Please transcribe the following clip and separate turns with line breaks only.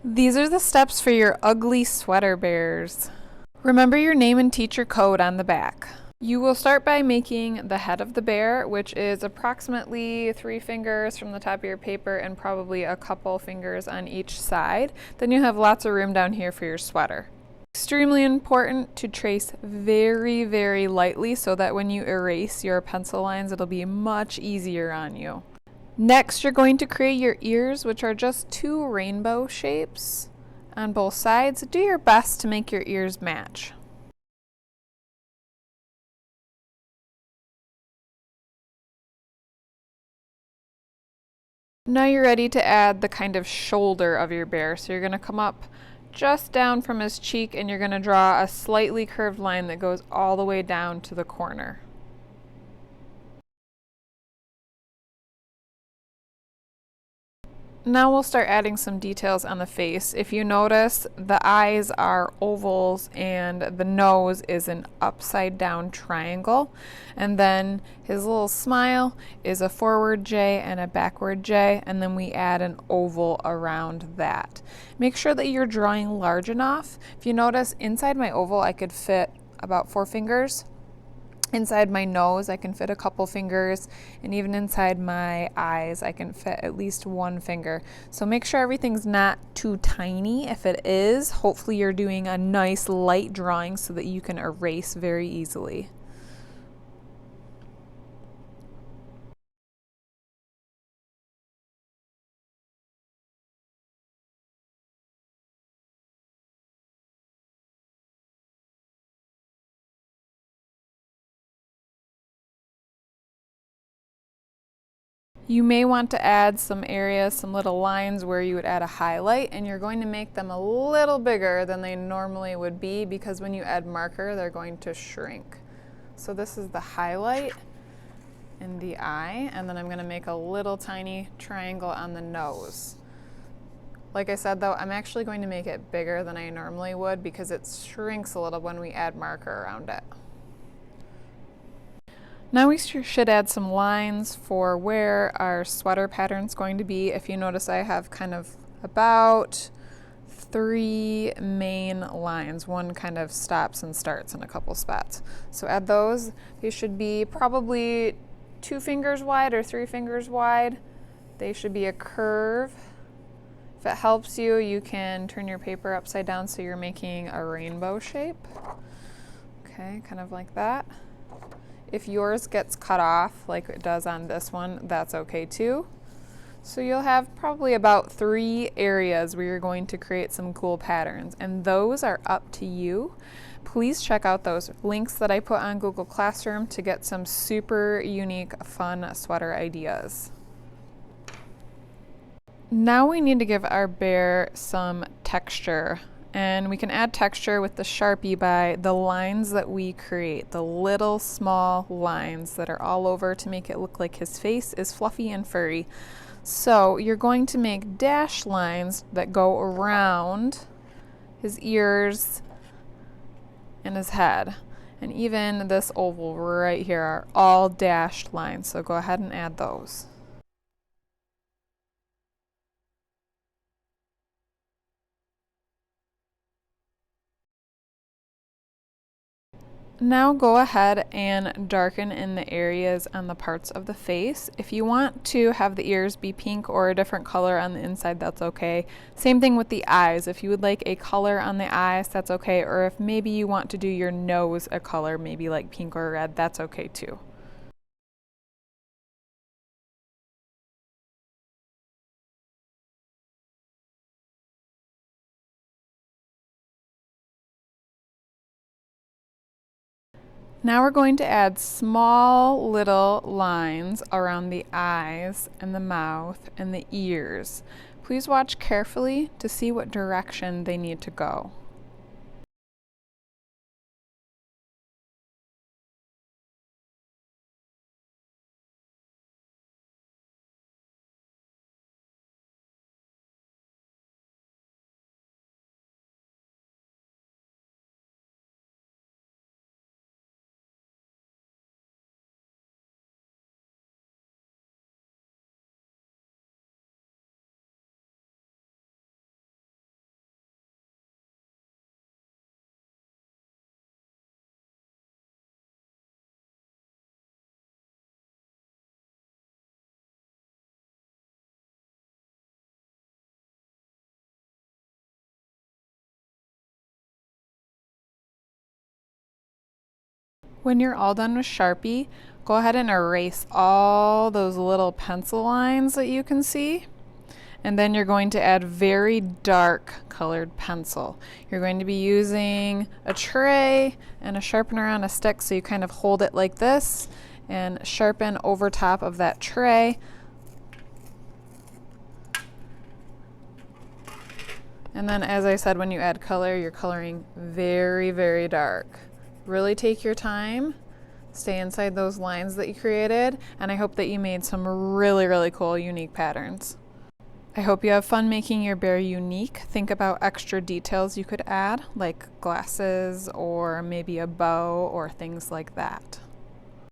These are the steps for your ugly sweater bears. Remember your name and teacher code on the back. You will start by making the head of the bear, which is approximately 3 fingers from the top of your paper and probably a couple fingers on each side. Then you have lots of room down here for your sweater. Extremely important to trace very, very lightly so that when you erase your pencil lines, it'll be much easier on you. Next, you're going to create your ears, which are just 2 rainbow shapes on both sides. Do your best to make your ears match. Now you're ready to add the kind of shoulder of your bear. So you're going to come up just down from his cheek and you're going to draw a slightly curved line that goes all the way down to the corner. Now we'll start adding some details on the face. If you notice, the eyes are ovals and the nose is an upside down triangle. And then his little smile is a forward J and a backward J, and then we add an oval around that. Make sure that you're drawing large enough. If you notice, inside my oval I could fit about 4 fingers. Inside my nose, I can fit a couple fingers, and even inside my eyes, I can fit at least 1 finger. So make sure everything's not too tiny. If it is, hopefully you're doing a nice light drawing so that you can erase very easily. You may want to add some areas, some little lines where you would add a highlight, and you're going to make them a little bigger than they normally would be because when you add marker, they're going to shrink. So this is the highlight in the eye, and then I'm going to make a little tiny triangle on the nose. Like I said though, I'm actually going to make it bigger than I normally would because it shrinks a little when we add marker around it. Now we should add some lines for where our sweater pattern is going to be. If you notice, I have kind of about 3 main lines. One kind of stops and starts in a couple spots. So add those. They should be probably 2 fingers wide or 3 fingers wide. They should be a curve. If it helps you, you can turn your paper upside down so you're making a rainbow shape. Okay, kind of like that. If yours gets cut off like it does on this one, that's okay too. So you'll have probably about 3 areas where you're going to create some cool patterns, and those are up to you. Please check out those links that I put on Google Classroom to get some super unique, fun sweater ideas. Now we need to give our bear some texture. And we can add texture with the Sharpie by the lines that we create, the little small lines that are all over to make it look like his face is fluffy and furry. So you're going to make dash lines that go around his ears and his head. And even this oval right here are all dashed lines, so go ahead and add those. Now go ahead and darken in the areas on the parts of the face. If you want to have the ears be pink or a different color on the inside, that's okay. Same thing with the eyes. If you would like a color on the eyes, that's okay. Or if maybe you want to do your nose a color, maybe like pink or red, that's okay too. Now we're going to add small little lines around the eyes and the mouth and the ears. Please watch carefully to see what direction they need to go. When you're all done with Sharpie, go ahead and erase all those little pencil lines that you can see. And then you're going to add very dark colored pencil. You're going to be using a tray and a sharpener on a stick, so you kind of hold it like this and sharpen over top of that tray. And then, as I said, when you add color, you're coloring very, very dark. Really take your time, stay inside those lines that you created, and I hope that you made some really, really cool, unique patterns. I hope you have fun making your bear unique. Think about extra details you could add, like glasses or maybe a bow or things like that.